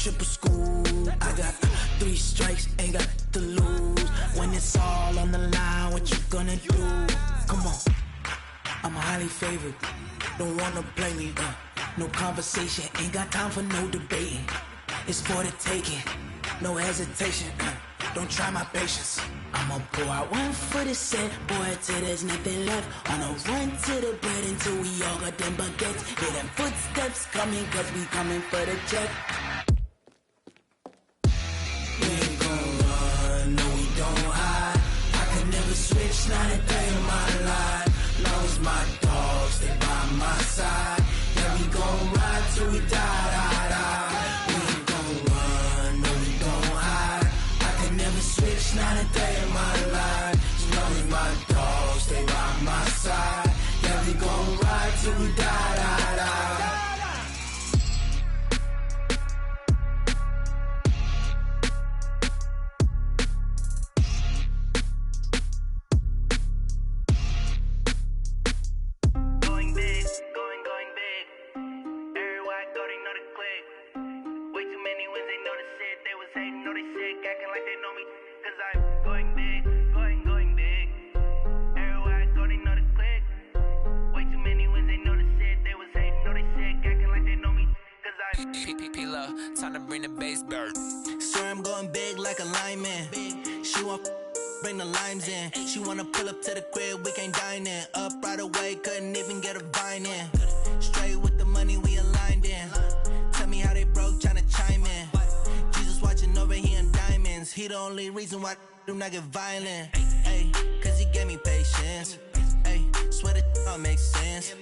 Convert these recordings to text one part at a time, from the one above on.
triple school. I got 3 strikes, ain't got to lose. When it's all on the line, what you gonna do? Come on, I'm highly favored. Don't wanna play me, no conversation, ain't got time for no debating. It's for the taking, no hesitation, don't try my patience. I'ma pour out one for the set, boy, till there's nothing left. On a run to the bread until we all got them baguettes. Hear them footsteps coming, cause we coming for the check. We ain't gon' run, no we don't hide. I could never switch, not a day in my life. Long as my dogs stay by my side. Yeah, we gon' ride till we die, die, die. We ain't gon' run, no we don't hide. I could never switch, not a day in my life. As long as my dogs stay by my side. Yeah, we gon' ride till we die, die, die. Time to bring the bass bird. Swear I'm going big like a lineman. She want bring the limes in. She wanna pull up to the crib, we can't dine in. Up right away, couldn't even get a vine in. Straight with the money we aligned in. Tell me how they broke, tryna chime in. Jesus watching over here in diamonds. He the only reason why do not get violent. Ay, cause he gave me patience. Ay, swear that all makes sense.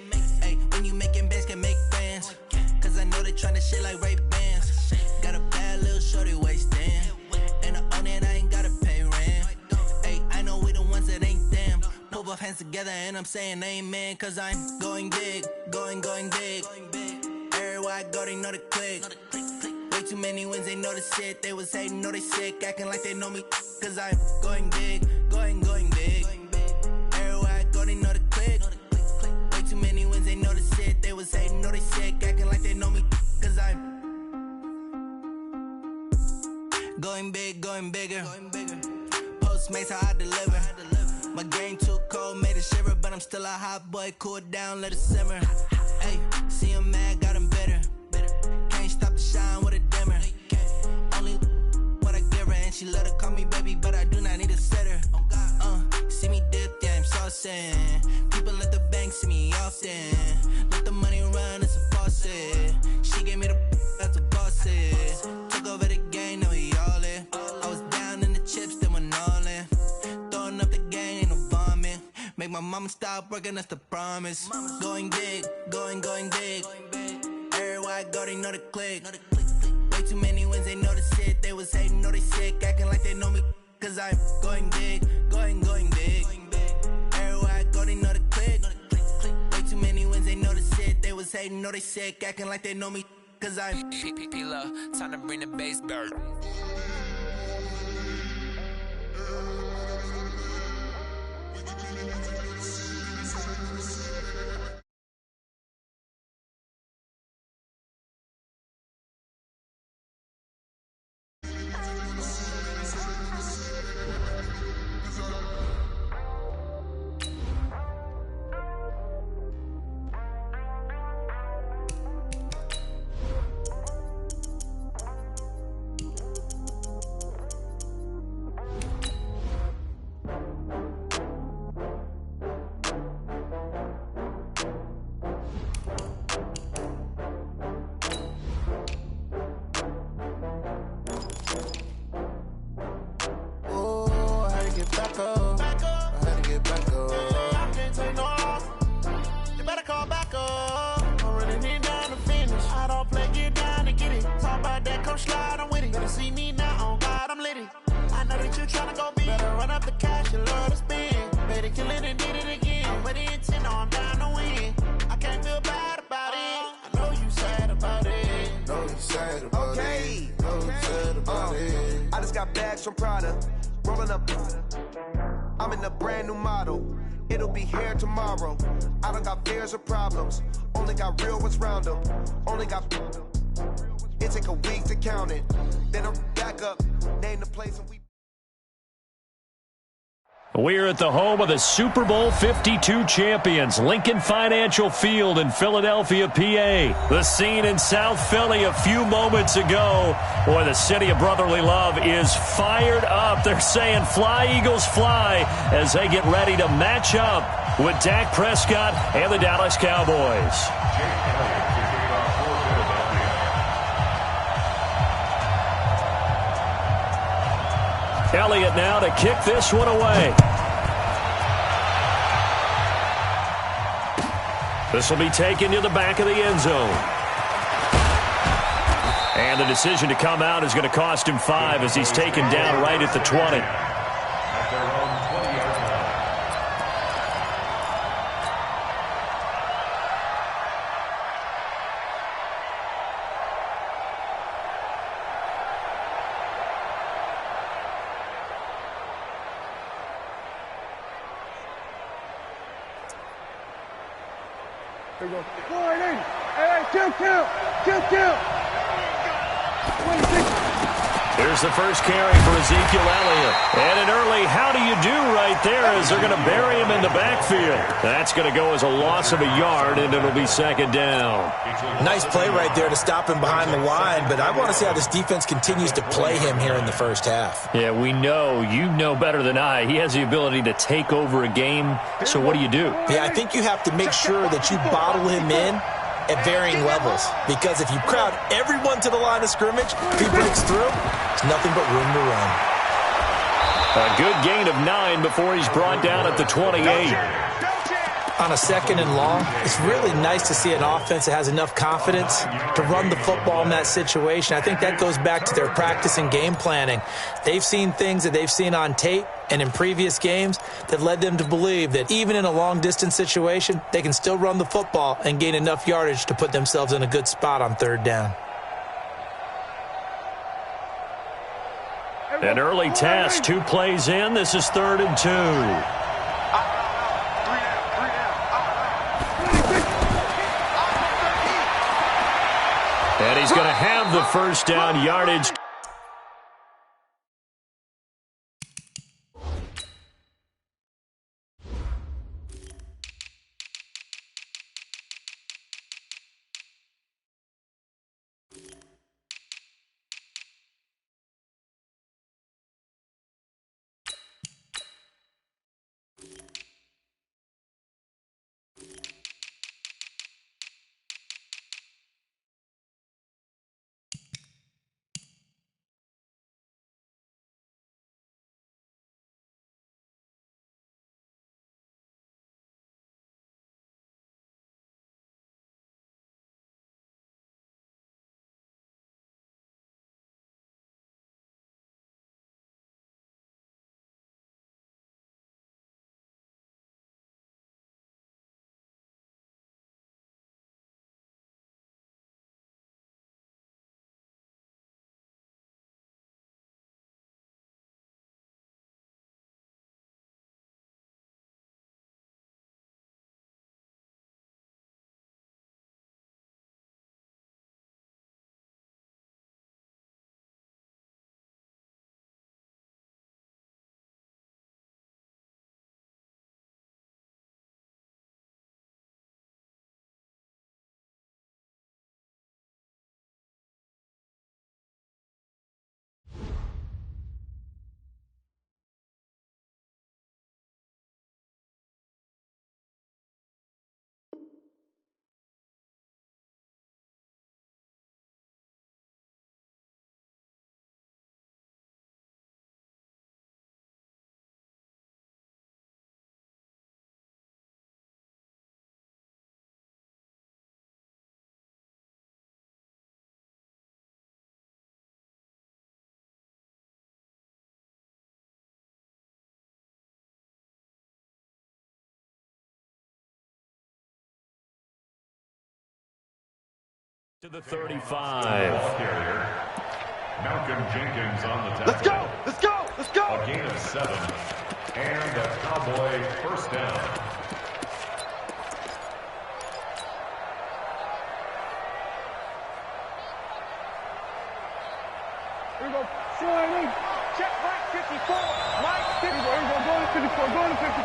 Ay, when you making bands can make friends. Cause I know they tryna shit like Ray-Bans. Got a bad little shorty wasting. And I own it, I ain't gotta pay rent. Ay, I know we the ones that ain't them. Put both hands together and I'm saying amen. Cause I'm going big, going big. Everywhere I go, they know the click. Way too many wins, they know the shit. They was hating, know they sick, acting like they know me. Cause I'm going big, going big. Everywhere I go, they know the click. Way too many wins, they know the shit. They was hating, know they sick, acting like they know me. Cause I'm going big, going bigger. Postmates how I deliver. My game too cold, made it shiver. But I'm still a hot boy, cool it down, let it simmer. Hey, see him mad, got him bitter. Can't stop the shine with a dimmer. Only what I give her, and she let her call me baby, but I do not need a sitter. See me dip, yeah, I'm saucing. People at the bank see me often. Let the money run, it's a faucet. She gave me the that's a boss it. Took over the game, now we all in. I was down in the chips, then went all in. Throwing up the game, ain't no vomit. Make my mama stop working, that's the promise. Going big, going big. Everywhere I go, they know the click. Way too many wins, they know the shit. They was hating, know they sick, acting like they know me. Cause I'm going big, going big. Everywhere I go, they know the click. Way too many wins, they know the shit. They was hating, know they sick, acting like they know me. Cause I'm P-Love, time to bring the bass bird. From Prada, rolling up. I'm in a brand new model. It'll be here tomorrow. I don't got fears or problems. Only got real ones round them. Only got. It take a week to count it. Then I'm back up, name the place and we. We're at the home of the Super Bowl 52 champions, Lincoln Financial Field in Philadelphia, PA. The scene in South Philly a few moments ago. Boy, the city of brotherly love is fired up. They're saying, "Fly, Eagles, fly," as they get ready to match up with Dak Prescott and the Dallas Cowboys. Elliott now to kick this one away. This will be taken to the back of the end zone. And the decision to come out is going to cost him 5 as he's taken down right at the 20. There you go. Forward in. Hey, two. Here's the first carry for Ezekiel Elliott. And an early how do you do right there as they're going to bury him in the backfield. That's going to go as a loss of a yard, and it'll be second down. Nice play right there to stop him behind the line, but I want to see how this defense continues to play him here in the first half. Yeah, we know. You know better than I. He has the ability to take over a game, so what do you do? Yeah, I think you have to make sure that you bottle him in at varying levels, because if you crowd everyone to the line of scrimmage, if he breaks through, there's nothing but room to run. A good gain of 9 before he's brought down at the 28. On a second and long, it's really nice to see an offense that has enough confidence to run the football in that situation. I think that goes back to their practice and game planning. They've seen things that they've seen on tape and in previous games that led them to believe that even in a long-distance situation, they can still run the football and gain enough yardage to put themselves in a good spot on third down. An early task, 2 plays in. This is 3rd and 2. And he's going to have the first down yardage. To the 35. Malcolm Jenkins on the tackle. Let's go. A gain of 7. And a Cowboy first down. Here we go. Sliding. Check Mike 54. Mike 54. Here we go. Going to 54. Going to 50.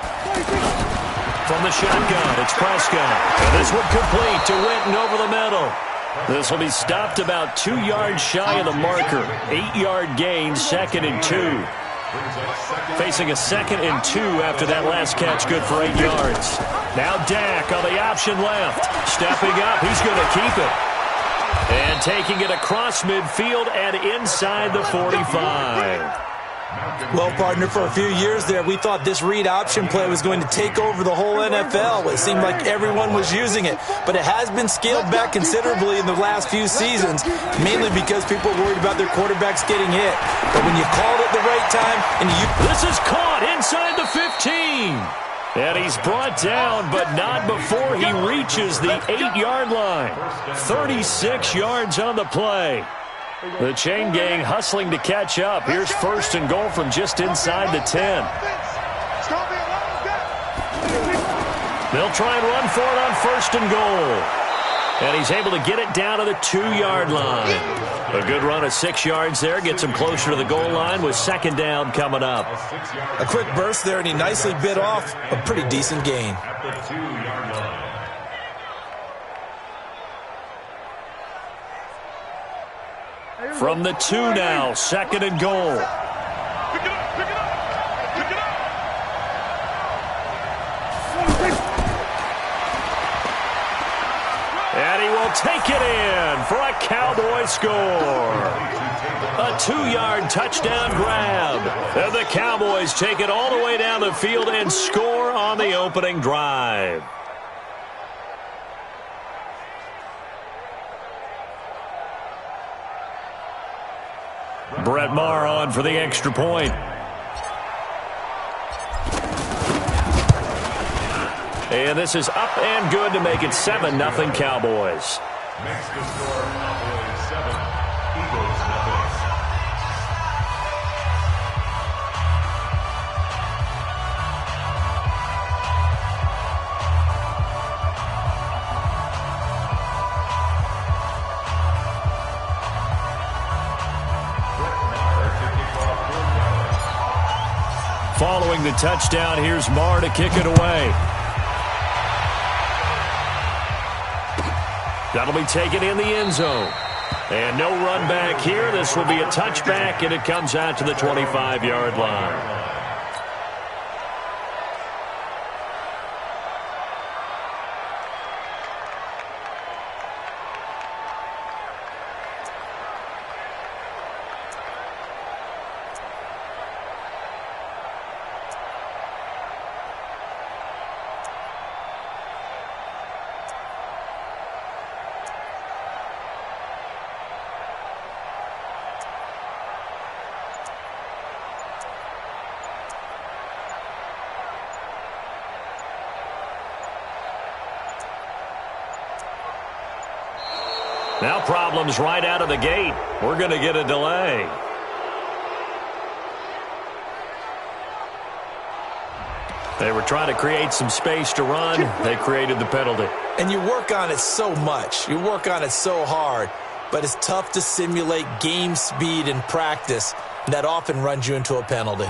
From the shotgun, it's Prescott. And this one complete to Witten over the middle. This will be stopped about 2 yards shy of the marker. 8-yard gain, 2nd and 2. Facing a 2nd and 2 after that last catch, good for 8 yards. Now Dak on the option left. Stepping up, he's going to keep it. And taking it across midfield and inside the 45. Well, partner, for a few years there, we thought this read option play was going to take over the whole NFL. It seemed like everyone was using it, but it has been scaled back considerably in the last few seasons, mainly because people are worried about their quarterbacks getting hit. But when you called it the right time, and this is caught inside the 15. And he's brought down, but not before he reaches the 8-yard line. 36 yards on the play. The chain gang hustling to catch up. Here's 1st and goal from just inside the 10. They'll try and run for it on 1st and goal. And he's able to get it down to the 2-yard line. A good run of 6 yards there. Gets him closer to the goal line with 2nd down coming up. A quick burst there, and he nicely bit off a pretty decent gain. From the 2 now, 2nd and goal. Pick it up, pick it up, pick it up. And he will take it in for a Cowboy score. A 2-yard touchdown grab. And the Cowboys take it all the way down the field and score on the opening drive. Brett Maher on for the extra point. And this is up and good to make it 7-0 Cowboys. Makes the score Cowboys 7, Eagles 0. Following the touchdown, here's Maher to kick it away. That'll be taken in the end zone. And no run back here. This will be a touchback, and it comes out to the 25-yard line. Now problems right out of the gate. We're going to get a delay. They were trying to create some space to run. They created the penalty. And you work on it so much. You work on it so hard. But it's tough to simulate game speed in practice. And that often runs you into a penalty.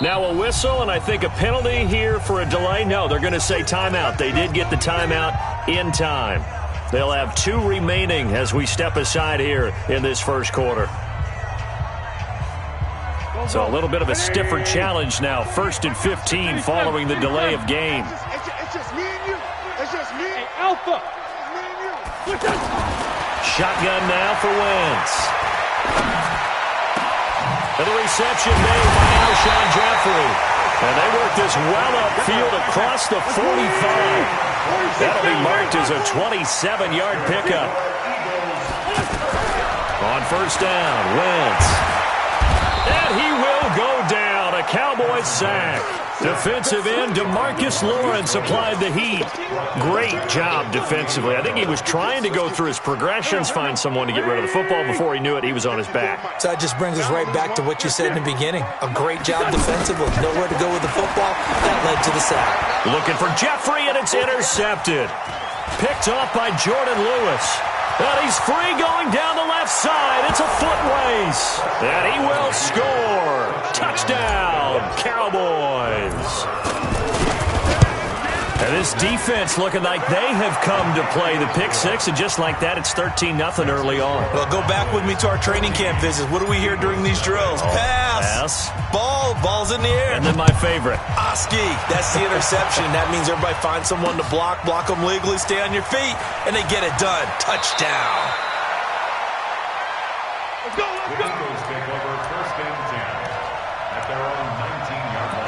Now a whistle, and I think a penalty here for a delay. No, they're going to say timeout. They did get the timeout in time. They'll have 2 remaining as we step aside here in this first quarter. So a little bit of a stiffer challenge now. 1st and 15 following the delay of game. It's just me and you. It's just me. Hey, Alpha. It's me and you. Shotgun now for Wentz. And the reception made by Alshon Jeffrey. And they work this well upfield across the 45. That'll be marked as a 27-yard pickup. On 1st down, Wentz. And he will go down. A Cowboys sack. Defensive end DeMarcus Lawrence applied the heat. Great job defensively. I think he was trying to go through his progressions, find someone to get rid of the football. Before he knew it, he was on his back. So that just brings us right back to what you said in the beginning. A great job defensively. Nowhere to go with the football. That led to the sack. Looking for Jeffrey, and it's intercepted. Picked off by Jordan Lewis. And he's free going down the left side. It's a foot race. And he will score. Touchdown, Cowboys. And this defense looking like they have come to play the pick six, and just like that, it's 13-0 early on. Well, go back with me to our training camp visits. What do we hear during these drills? Pass. Ball's in the air. And then my favorite. Oski. That's the interception. That means everybody finds someone to block them legally, stay on your feet, and they get it done. Touchdown. Let's go. The Eagles take over 1st and 10 at their own 19-yard line.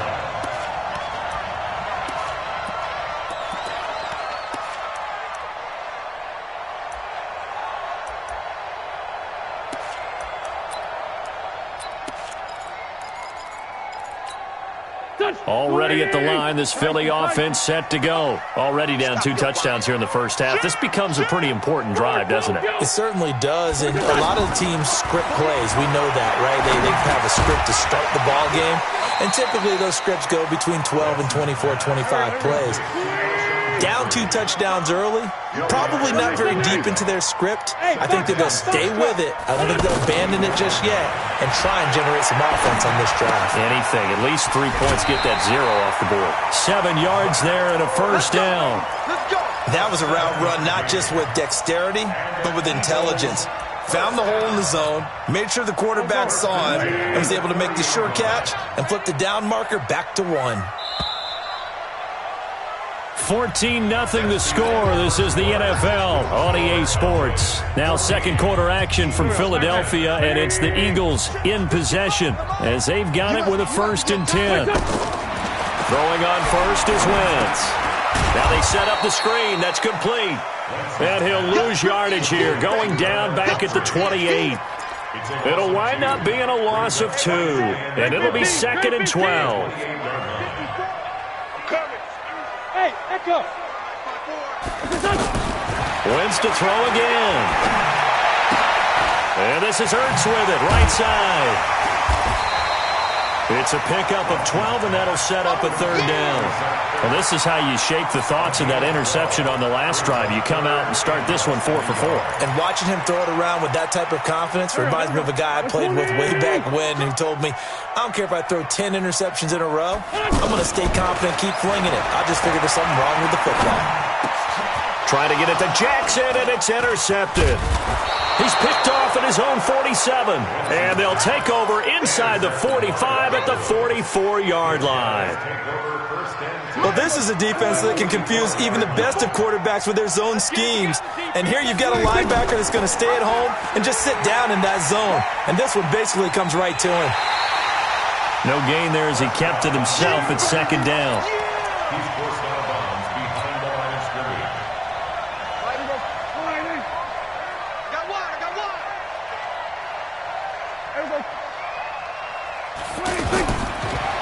Already at the line, this Philly offense set to go. Already down 2 touchdowns here in the first half. This becomes a pretty important drive, doesn't it? It certainly does, and a lot of the teams script plays. We know that, right? They have a script to start the ball game, and typically those scripts go between 12 and 24, 25 plays. Down 2 touchdowns early, probably not very deep into their script. I think that they'll stay with it. I don't think they'll abandon it just yet and try and generate some offense on this drive. Anything. At least 3 points, get that 0 off the board. 7 yards there and a first down. That was a route run not just with dexterity, but with intelligence. Found the hole in the zone, made sure the quarterback saw him, and was able to make the sure catch and flip the down marker back to 1. 14-0 the score. This is the NFL on EA Sports. Now second quarter action from Philadelphia, and it's the Eagles in possession as they've got it with a 1st and 10. Throwing on first is Wentz. Now they set up the screen. That's complete. And he'll lose yardage here, going down back at the 28. It'll wind up being a loss of 2, and it'll be 2nd and 12. Hey, echo. Wentz to throw again. And this is Ertz with it, right side. It's a pickup of 12, and that'll set up a 3rd down. Well, this is how you shake the thoughts of that interception on the last drive. You come out and start this one 4 for 4. And watching him throw it around with that type of confidence reminds me of a guy I played with way back when who told me, I don't care if I throw 10 interceptions in a row, I'm going to stay confident, keep flinging it. I just figured there's something wrong with the football. Trying to get it to Jackson, and it's intercepted. He's picked off at his own 47, and they'll take over inside the 45 at the 44-yard line. Well, this is a defense that can confuse even the best of quarterbacks with their zone schemes. And here you've got a linebacker that's going to stay at home and just sit down in that zone. And this one basically comes right to him. No gain there as he kept it himself at 2nd down. He's forced out of bounds behind the line of scrimmage.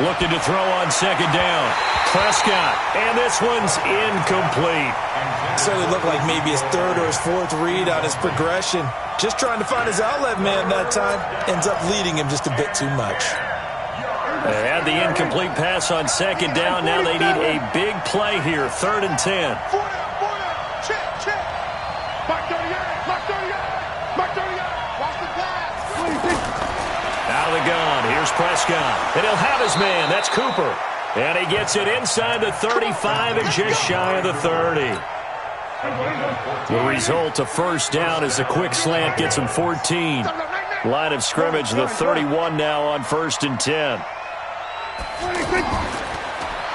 Looking to throw on 2nd down. Prescott, and this one's incomplete. Certainly looked like maybe his 3rd or his 4th read on his progression. Just trying to find his outlet man that time. Ends up leading him just a bit too much. They had the incomplete pass on 2nd down. Now they need a big play here. 3rd and 10. Check. Mark 38. Watch the pass. Out of the gun. Here's Prescott. And he'll have his man. That's Cooper. And he gets it inside the 35 and just shy of the 30. The result, a 1st down as the quick slant gets him 14. Line of scrimmage, the 31 now on 1st and 10.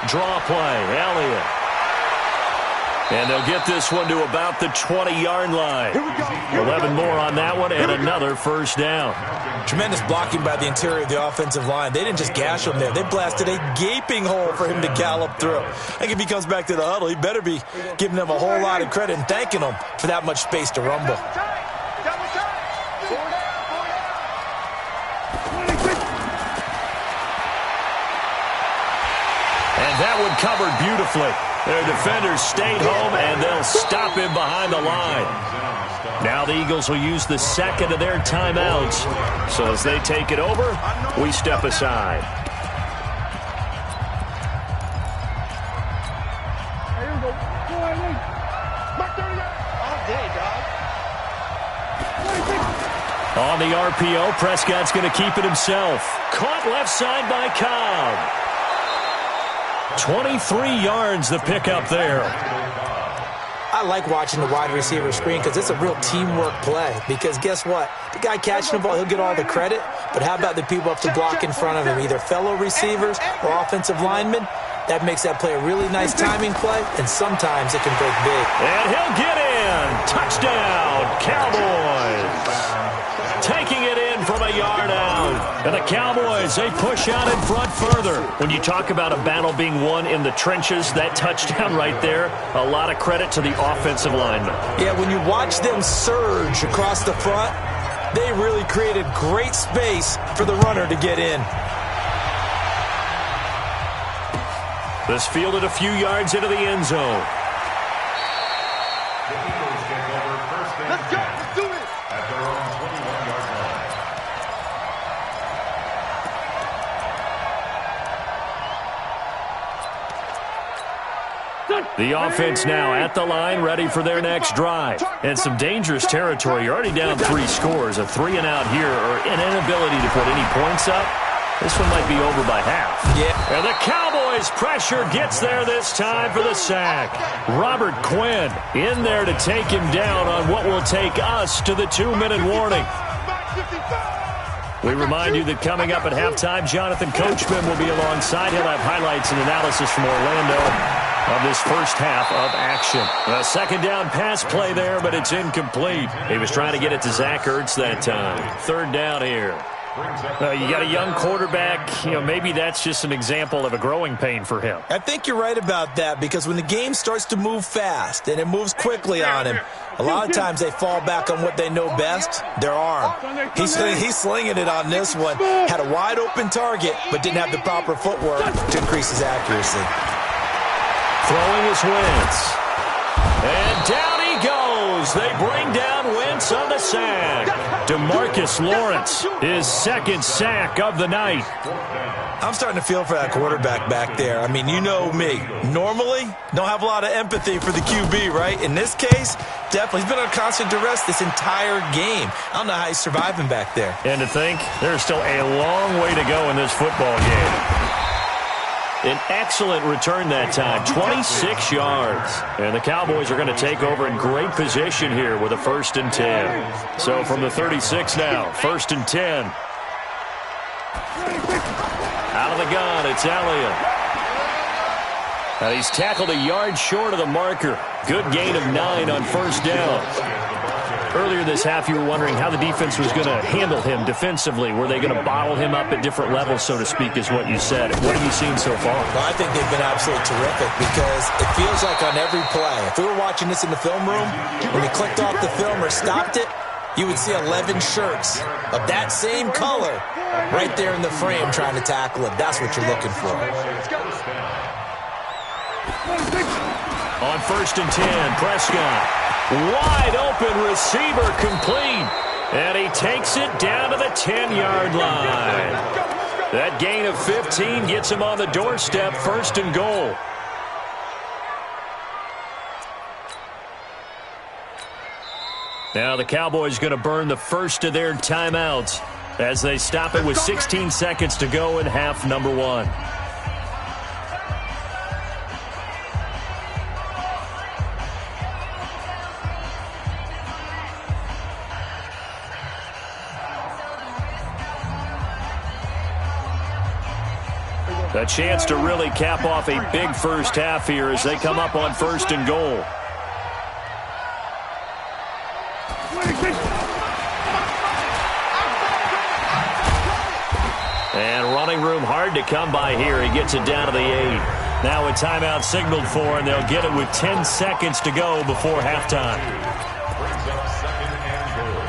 Draw play, Elliott. And they'll get this one to about the 20-yard line. 11 more on that one and another 1st down. Tremendous blocking by the interior of the offensive line. They didn't just gash him there. They blasted a gaping hole for him to gallop through. I think if he comes back to the huddle, he better be giving them a whole lot of credit and thanking them for that much space to rumble. covered beautifully. Their defenders stayed home, and they'll stop him behind the line. Now the Eagles will use the second of their timeouts. So as they take it over, we step aside. On the RPO, Prescott's going to keep it himself. Caught left side by Cobb. 23 yards the pickup there. I like watching the wide receiver screen because it's a real teamwork play. Because guess what? The guy catching the ball, he'll get all the credit. But how about the people up to block in front of him, either fellow receivers or offensive linemen? That makes that play a really nice timing play, and sometimes it can break big. And he'll get in. Touchdown, Cowboys. Taking it in from a yard out. And the Cowboys, they push out in front further. When you talk about a battle being won in the trenches, that touchdown right there, a lot of credit to the offensive linemen. Yeah, when you watch them surge across the front, they really created great space for the runner to get in. This fielded a few yards into the end zone. The Eagles take over first and 10 Let's do it. at their own 21-yard line. The offense now at the line, ready for their next drive. And some dangerous territory. You're already down 3 scores. A 3-and-out here, or an inability to put any points up. This one might be over by half. Yeah. And the Cowboys' pressure gets there this time for the sack. Robert Quinn in there to take him down on what will take us to the 2-minute warning. We remind you that coming up at halftime, Jonathan Coachman will be alongside. He'll have highlights and analysis from Orlando of this first half of action. A second down pass play there, but it's incomplete. He was trying to get it to Zach Ertz that time. Third down here. You got a young quarterback. Maybe that's just an example of a growing pain for him. I think you're right about that, because when the game starts to move fast and it moves quickly on him, a lot of times they fall back on what they know best, their arm. He's slinging it on this one. Had a wide open target, but didn't have the proper footwork to increase his accuracy. Throwing is Wentz. And down he goes. They bring down Wentz on the sack. DeMarcus Lawrence, his second sack of the night. I'm starting to feel for that quarterback back there. I mean, you know me. Normally, don't have a lot of empathy for the QB, right? In this case, definitely. He's been on constant duress this entire game. I don't know how he's surviving back there. And to think, there's still a long way to go in this football game. An excellent return that time, 26 yards. And the Cowboys are going to take over in great position here with a 1st and 10. So from the 36 now, 1st and 10. Out of the gun, it's Elliott. And he's tackled a yard short of the marker. Good gain of 9 on 1st down. Earlier this half, you were wondering how the defense was going to handle him defensively. Were they going to bottle him up at different levels, so to speak, is what you said. What have you seen so far? Well, I think they've been absolutely terrific, because it feels like on every play, if we were watching this in the film room, when we clicked off the film or stopped it, you would see 11 shirts of that same color right there in the frame trying to tackle him. That's what you're looking for. On 1st and 10, Prescott. Wide open receiver complete. And he takes it down to the 10-yard line. That gain of 15 gets him on the doorstep, 1st and goal. Now the Cowboys going to burn the first of their timeouts as they stop it with 16 seconds to go in half number 1. A chance to really cap off a big first half here as they come up on 1st and goal. And running room hard to come by here. He gets it down to the 8. Now a timeout signaled for, and they'll get it with 10 seconds to go before halftime. Brings up 2nd and goal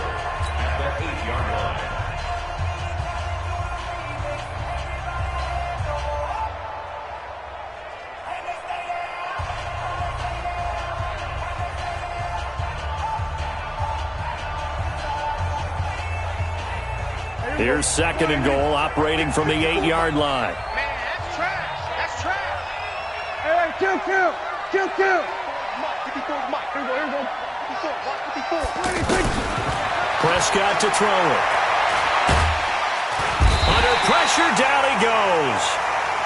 at the 8-yard line. Here's second and goal, operating from the 8-yard line. Man, that's trash. That's trash. Hey, kill. Mike, 54, Mike. Here we go. 54, Mike, 54. Prescott to throw it. Under pressure, down he goes.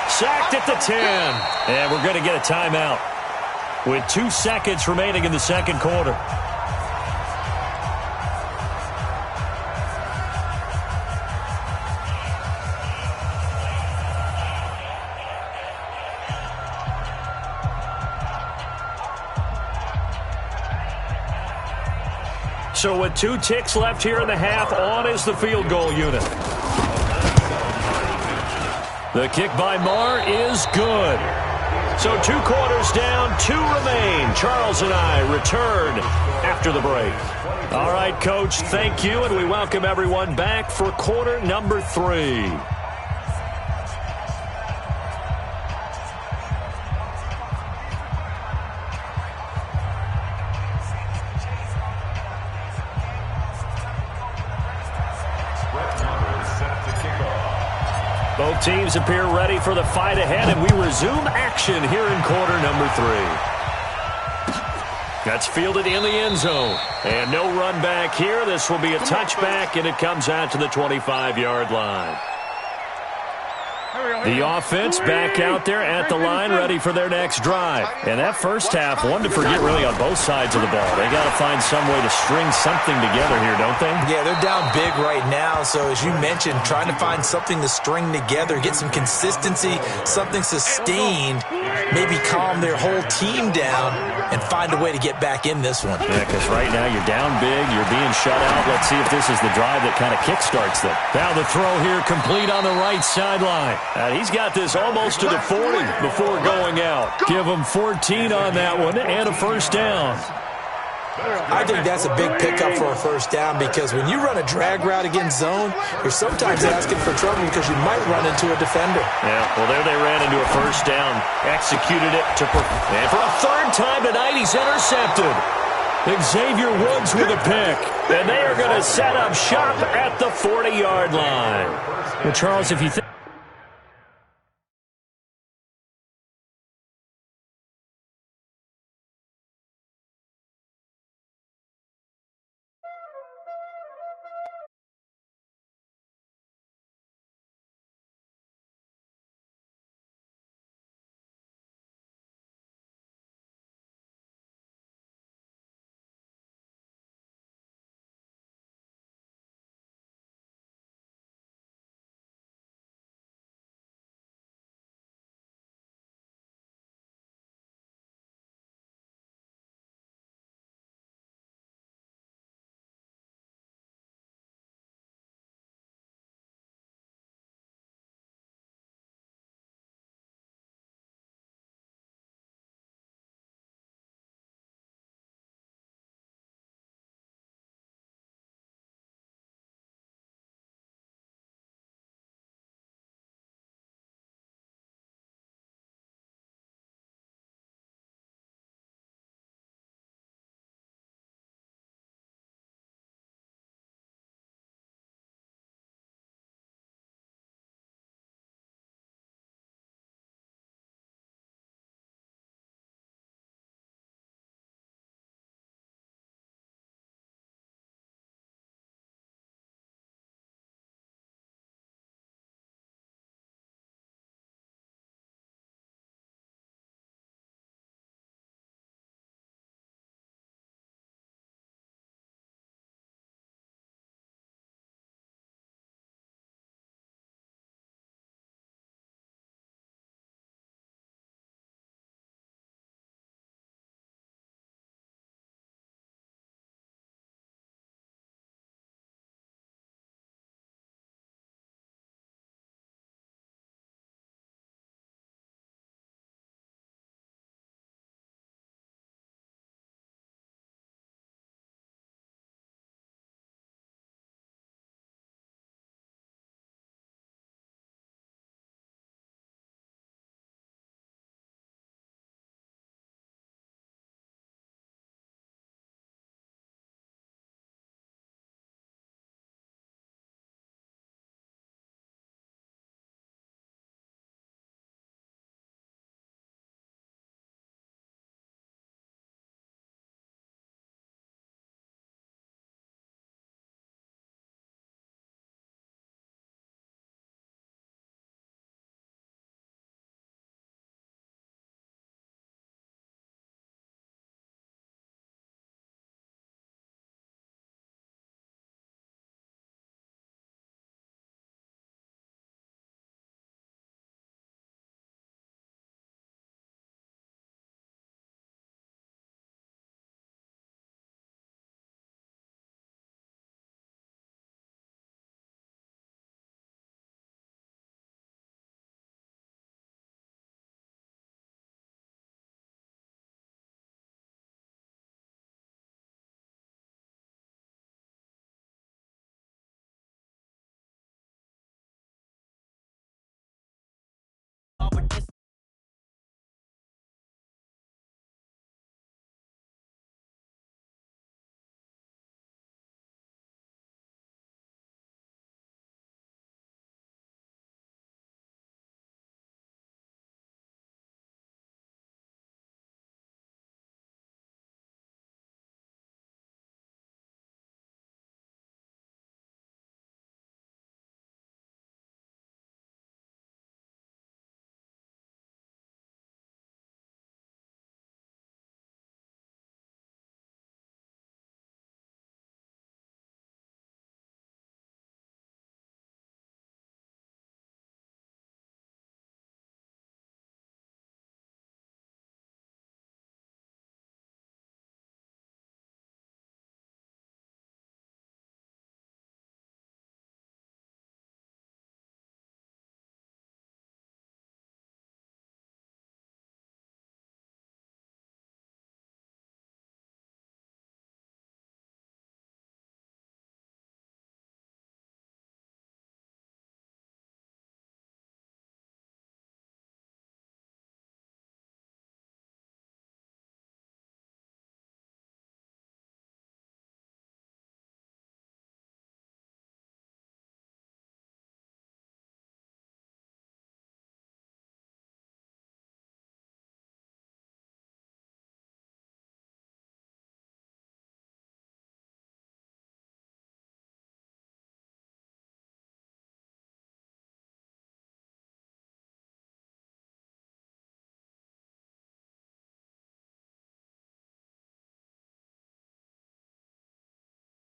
Sacked at the 10. And we're going to get a timeout with 2 seconds remaining in the second quarter. So with 2 ticks left here in the half, on is the field goal unit. The kick by Marr is good. So 2 quarters down, 2 remain. Charles and I return after the break. All right, Coach, thank you, and we welcome everyone back for quarter number 3. Both teams appear ready for the fight ahead, and we resume action here in quarter number 3. That's fielded in the end zone. And no run back here. This will be a touchback, and it comes out to the 25-yard line. The offense back out there at the line, ready for their next drive. And that first half, one to forget really on both sides of the ball. They got to find some way to string something together here, don't they? Yeah, they're down big right now. So as you mentioned, trying to find something to string together, get some consistency, something sustained, maybe calm their whole team down and find a way to get back in this one. Yeah, because right now you're down big, you're being shut out. Let's see if this is the drive that kind of kickstarts them. Now the throw here complete on the right sideline. He's got this almost to the 40 before going out. Give him 14 on that one and a first down. I think that's a big pickup for a first down because when you run a drag route against zone, you're sometimes asking for trouble because you might run into a defender. Yeah, well, there they ran into a first down, executed it to and for a third time tonight, he's intercepted. Xavier Woods with a pick, and they are going to set up shop at the 40-yard line. Well, Charles, if you think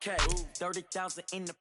Okay, 30,000 in the